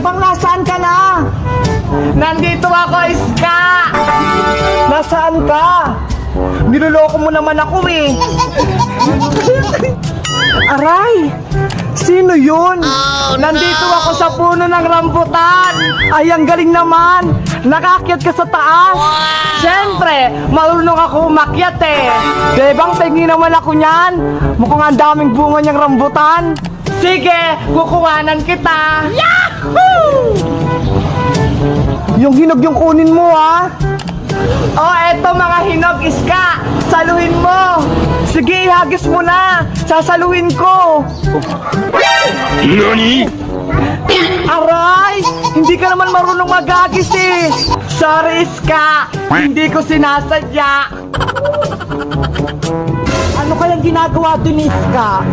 Bebang, nasaan ka na? Nandito ako, Iska! Nasaan ka? Niloloko mo naman ako eh. Aray! Sino yun? Nandito ako sa puno ng rambutan! Ay, ang galing naman! Nakakyat ka sa taas! Siyempre, marunong ako umakyat eh! Bebang, tingin naman ako niyan! Mukhang ang daming bunga niyang rambutan! Sige, kukuhanan kita! Yahoo! Yung hinog yung kunin mo ah! Oh, eto mga hinog, Iska! Saluhin mo! Sige, ihagis mo na! Sasaluhin ko! NANI?! Aray! Hindi ka naman marunong magagis eh! Sorry, Iska! Hindi ko sinasadya! Ano kayang ginagawa dun, Iska?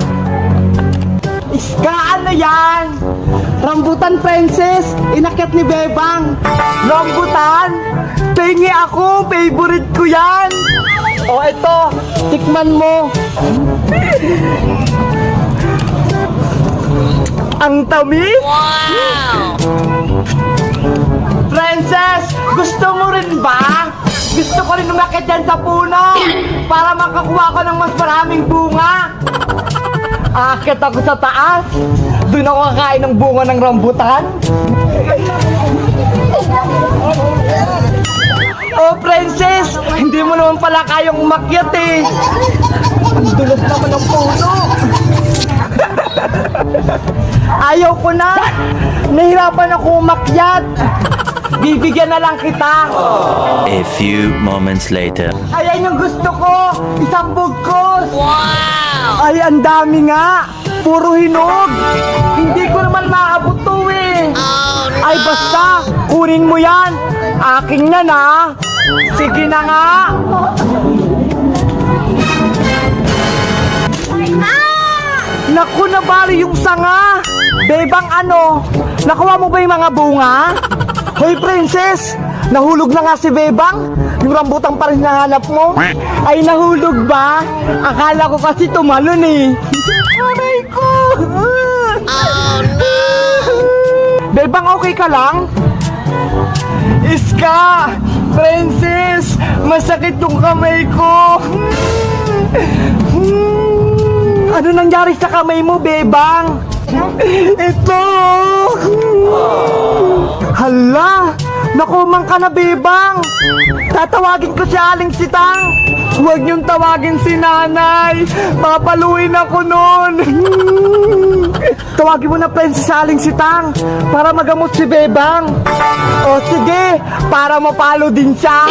Iska, ano yan? Rambutan, Princess! Inakyat ni Bebang! Rambutan? Pengi ako! Favorite ko yan! O eto, tikman mo! Ang tamis! Princess, gusto mo rin ba? Gusto ko rin umakyat dyan sa puno para makakuha ko ng mas maraming bunga. Aakyat ako sa taas! Doon ako kakain ng bunga ng rambutan! Oh, Princess, hindi mo naman pala kayang umakyat eh. Ang dulas naman ng puno! Ayaw ko na. Nahirapan ako umakyat! Bibigyan na lang kita. A few moments later. Ayan yung gusto ko. Isang bugkos. Ay, ang dami nga! Puro hinog! Hindi ko naman maabot to eh. Ay, basta! Kunin mo yan! Aking yan ah! Sige na nga. Naku, nabali yung sanga! Bebang, ano? Nakuha mo ba yung mga bunga? Hoy, Princess! Nahulog na nga si Bebang? Yung rambutan pa rin nahanap mo? Ay, nahulog ba? Akala ko kasi tumalon eh. Aray ko! Bebang, okay ka lang? Iska! Princess! Masakit yung kamay ko. Ano nangyari sa kamay mo, Bebang? Ito! Hala! Nakumang ka na, Bebang! Tatawagin ko si Aling Sitang! Huwag niyong tawagin si nanay. Papaluin ako nun. Tawagin mo na, Princess, si Aling Sitang para magamot si Bebang! O sige, para mapalo din siya.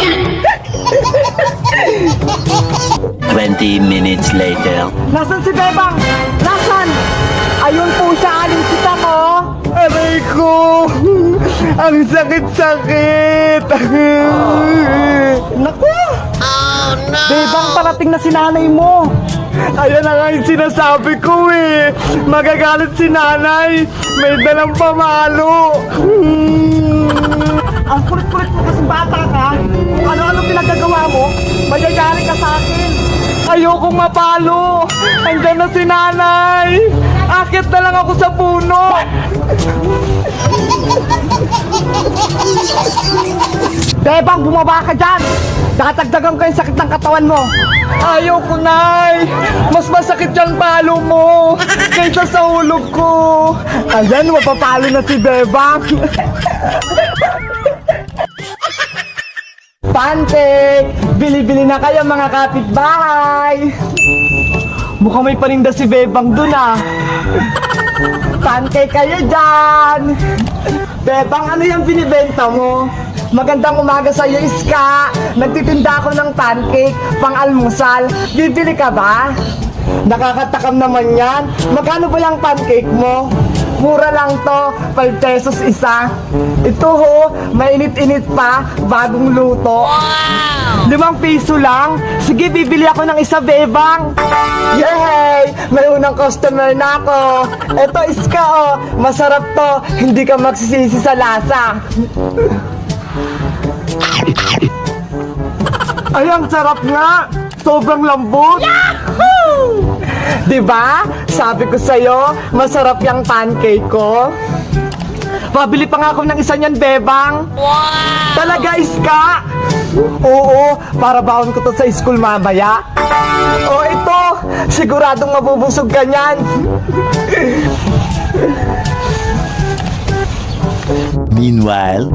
20 minutes later. Nasaan si Bebang? Nasaan? Ayun po siya, Aling Sitang, oh! Aray ko! Ang sakit-sakit! Naku! Bebang, parating na si nanay mo! Ayan na nga yung sinasabi ko eh. Magagalit si nanay. May dalang pamalo. Ang kulit-kulit mo kasi bata ka! Kung ano-ano pinagagawa mo, magagalit ka sa akin! Ayokong mapalo. Andyan na si nanay. Akit na lang ako sa puno. Bebang, bumaba ka dyan! Nakatagdagan ko yung sakit ng katawan mo! Ayoko, nay. Mas masakit yung palo mo kaysa sa hulog ko. Ayan, mapapalo na si Bebang! Pancake! Bili-bili na kayo mga kapitbahay. Mukhang may paninda si Bebang dun ah. Pancake kayo dyan. Bebang, ano yung binibenta mo? Magandang umaga sa iyo, Iska. Nagtitinda ako ng pancake, pang-almusal. Bibili ka ba? Nakakatakam naman yan. Magkano ba yung pancake mo? Mura lang to, 5 pesos isa. Ito ho, mainit-init pa, bagong luto. 5 piso lang? Sige, bibili ako ng isa, Bebang. Yay! May unang customer na ako. Ito, Iska, oh. Masarap to. Hindi ka magsisisi sa lasa. Ay, ang sarap nga. Sobrang lambot. Yahoo! Diba? Sabi ko sa'yo, masarap yung pancake ko. Pabili pa nga ako ng isa niyan, Bebang. Wow! Talaga, Iska? Oo, para baon ko to sa school mamaya. O ito, siguradong mabubusog ka niyan. Meanwhile,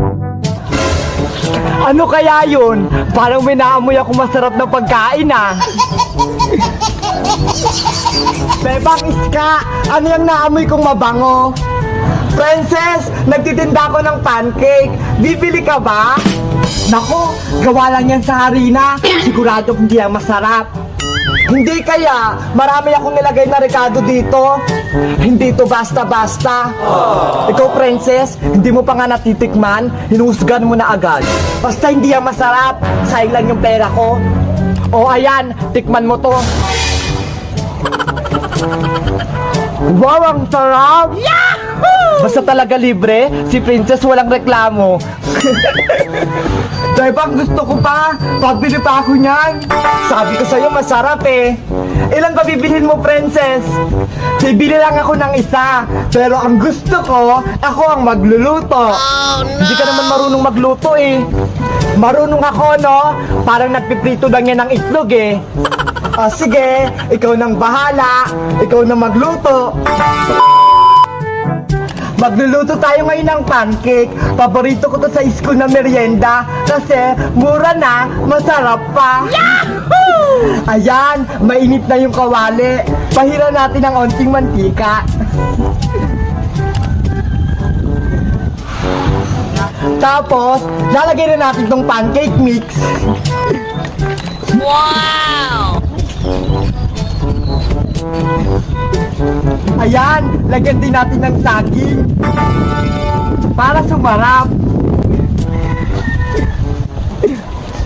Ano kaya yun? Parang may naamoy ako masarap na pagkain ah. Bebang, Iska, ano yung naamoy kong mabango? Princess, nagtitinda ako ng pancake. Bibili ka ba? Nako, gawa lang yan sa harina. Sigurado hindi yan masarap. Hindi kaya, marami akong nilagay na rekado dito. Hindi to basta-basta. Ikaw, Princess, hindi mo pa nga natitikman, hinusgan mo na agad. Basta hindi yan masarap, sayang lang yung pera ko. O ayan, tikman mo to. Wow, ang sarap! Yahoo! Basta talaga libre, si Princess walang reklamo. Bebang, gusto ko pa. Pabili pa ako niyan. Sabi ko sa'yo, masarap eh. Ilan ba bibilhin mo, Princess? Bibili lang ako ng isa. Pero ang gusto ko, ako ang magluluto. Hindi ka naman marunong magluto eh. Marunong ako, no? Parang nagpiprito lang yan ng itlog eh. Sige, ikaw nang bahala. Ikaw na magluto. Magluluto tayo ngayon ng pancake. Paborito ko to sa school na merienda kasi mura na, masarap pa. Yahoo! Ayan, mainit na yung kawali. Pahira natin ng onting mantika. Tapos, lalagay na natin tong pancake mix. Wow! Ayan, lagyan din natin ng saging para sumarap.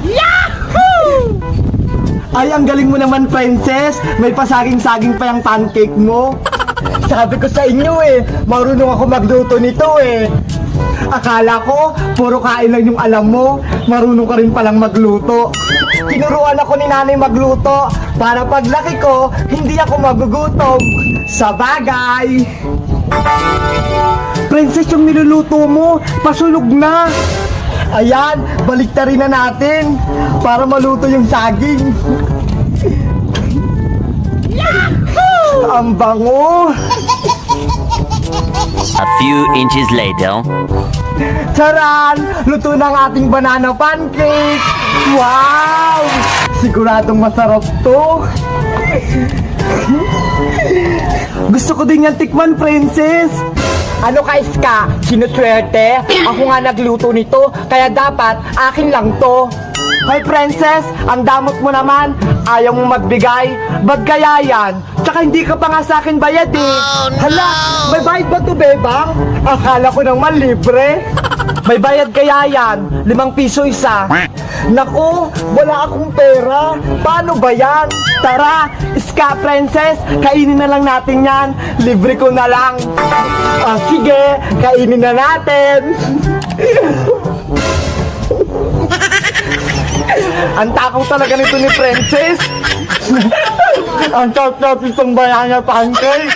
Yahoo! Ay, ang galing mo naman, Princess. May pasaging-saging pa yung pancake mo. Sabi ko sa inyo eh, marunong ako magluto nito eh. Akala ko, puro kain lang yung alam mo. Marunong ka rin palang magluto. Tinuruan ako ni nanay magluto para paglaki ko, hindi ako magugutom. Sa bagay. Princess, yung niluluto mo, pasunog na. Ayan, baliktarin na natin para maluto yung saging. Yahoo! Ang bango. a few inches later. Charan! Luto ng ating banana pancake! Wow! Siguradong masarap to! Gusto ko din yan tikman, Princess! Ano ka, Iska? Sinuswerte? Ako nga nagluto nito, kaya dapat akin lang to. Hoy, Princess, ang damot mo naman. Ayaw mo magbigay. Ba't kaya yan? Tsaka hindi ka pa nga sa akin bayad eh. Hala, may bayad ba to, Bebang? Akala ko naman libre. May bayad kaya yan? 5 piso isa. Naku, wala akong pera. Paano ba yan? Tara, Iska, Princess, kainin na lang natin yan. Libre ko na lang. Sige, kainin na natin. Ang takaw talaga nito ni Princess. Ang sarap itong banana pancake.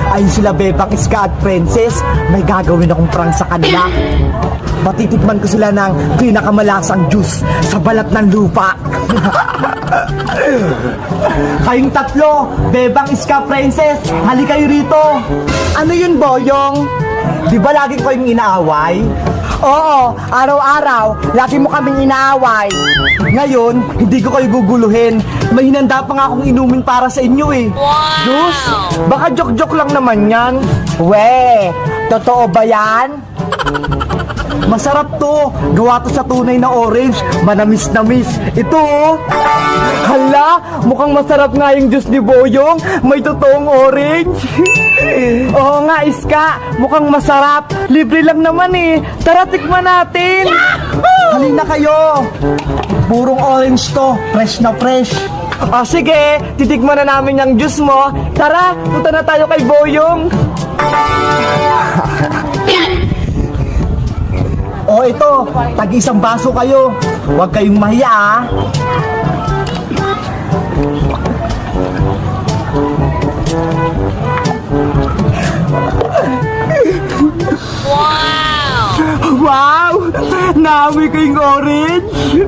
Ayun sila, Bebang, Iska at Princess. May gagawin akong prank sa kanila. Matitikman ko sila ng pinakamalasang juice sa balat ng lupa. Kayong tatlo, Bebang, Iska, Princess, hali kayo rito. Ano yun, Boyong? Di ba lagi ko yung inaaway? Oo, araw-araw, lagi mo kaming inaaway. Ngayon, hindi ko kayo guguluhin. May hinanda pa nga akong inumin para sa inyo eh. Wow! Juice? Baka joke-joke lang naman yan. We, totoo ba yan? Masarap to. Gawa to sa tunay na orange. Manamis-namis. Ito oh. Hala, mukhang masarap nga yung juice ni Boyong. May totoong orange. Oo nga, Iska. Mukhang masarap. Libre lang naman eh. Tara, tikman natin. Halina kayo. Purong orange to. Fresh na fresh. Sige, titikman na namin yung juice mo. Tara, punta na tayo kay Boyong. Ito, tag-isang baso kayo. Huwag kayong mahiya ah. ko yung orange.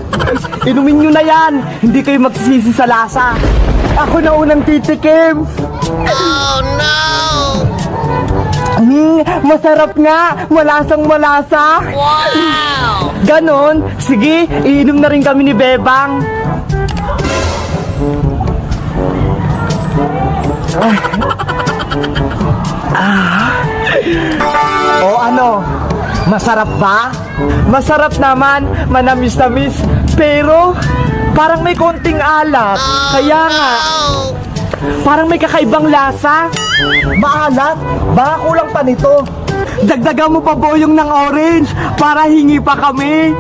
Inumin nyo na yan. Hindi kayo magsisisi sa lasa. Ako na unang titikim. Masarap nga. Malasang malasa. Wow! Ganon. Sige, iinom na rin kami ni Bebang. O ano? Masarap ba? Masarap naman. Manamis-namis. Pero, parang may konting alat. Kaya nga, parang may kakaibang lasa. Maalat? Baka kulang pa nito. Dagdagan mo pa boyong ng orange para hingi pa kami.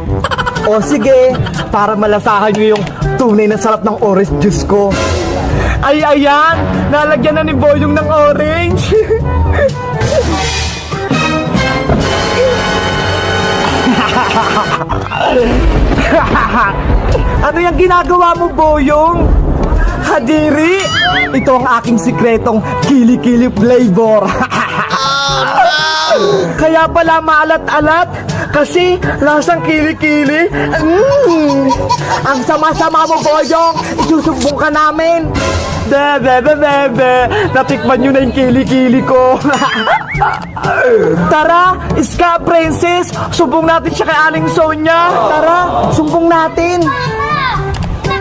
O sige, para malasahan nyo yung tunay na sarap ng orange juice ko. Ay, ayan! Nalagyan na ni Boyong ng orange! Ano yung ginagawa mo, Boyong? Hadiri! Ito ang aking sikretong kili-kili flavor. Kaya pala maalat-alat kasi lasang kili-kili. Ang sama-sama mo, Boyong. Isusumbong ka namin. Bebe. Natikman nyo na yung kili-kili ko. Tara, Iska Princess. Sumbong natin siya kay Aling Sonia. Tara, sumbong natin.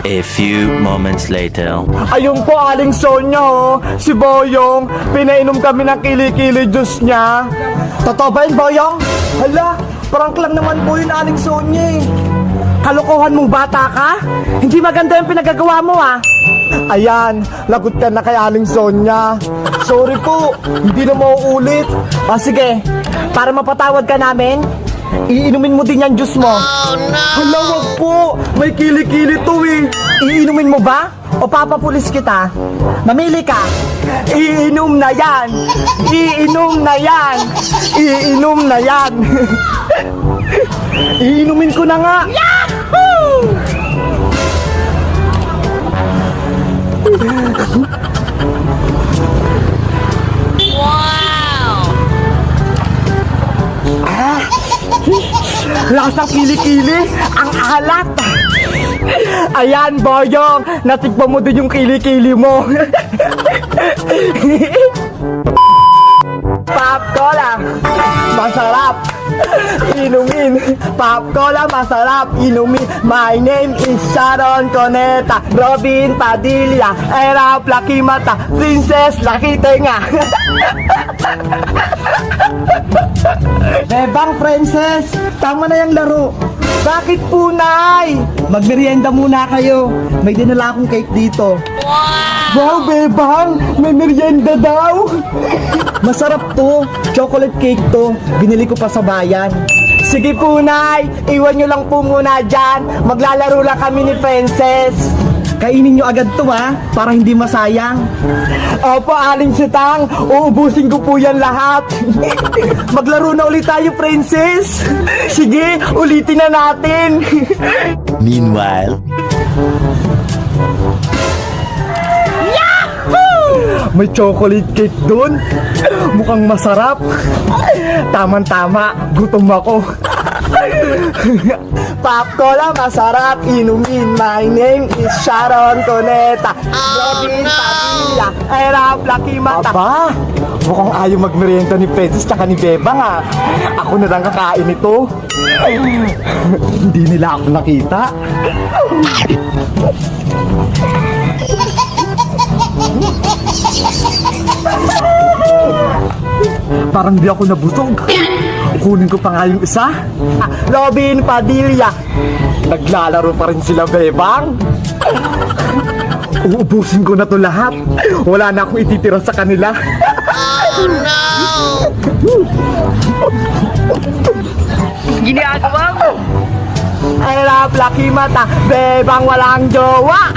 A few moments later. Ayun po, Aling Sonia, oh. Si Boyong, pinainom kami ng kili-kili juice niya. Totoo ba yun, Boyong? Hala, prank lang naman po yun, Aling Sonia eh. Kalokohan mong bata ka? Hindi maganda yung pinagagawa mo, ah. Ayan, lagot ka na kay Aling Sonia. Sorry po, hindi na mauulit. Sige, para mapatawad ka namin, iinumin mo din yung juice mo. Hala, wag po. May kili-kili to eh. Iinumin mo ba? O papapulis kita? Mamili ka. Iinom na yan. Iinom na yan. Iinom na yan. Iinumin ko na nga. Yahoo! Lasang kili-kili, ang alat. Ayan, Boyong, natikpan mo din yung kili-kili mo. Pop Cola, masarap. Inumin. Pop Cola, masarap. Inumin. My name is Sharon Coneta, Robin Padilla, Erap Laki Mata, Princess Laki Tenga. Bebang Princess, tama na yung laro. Bakit po, Nay? Magmerienda muna kayo. May dinala akong cake dito. Wow, Bebang! May merienda daw! Masarap to. Chocolate cake to. Binili ko pa sa bayan. Sige po, Nay! Iwan nyo lang po muna dyan. Maglalaro lang kami ni Princess. Kainin nyo agad to ha, para hindi masayang. Opo, Aling Sitang. Uubusin ko po yan lahat. Maglaro na ulit tayo, Princess. Sige, ulitin na natin. Meanwhile. May chocolate cake dun. Mukhang masarap. Tama-tama, gutom ako. Pop Cola, masarap inumin. My name is Sharon Coneta. Robin Padilla, Erap Laki Mata. Aba, mukhang ayaw magmerienda ni Princess tsaka ni Bebang ha. Ako na lang kakain ito. Hindi nila ako nakita. Parang di ako nabusog. Kunin ko pa nga yung isa. Robin Padilla. Naglalaro pa rin sila, Bebang. Uubusin ko na to lahat. Wala na akong ititira sa kanila. Ginagawa mo. Erap Laki Mata. Bebang walang jowa.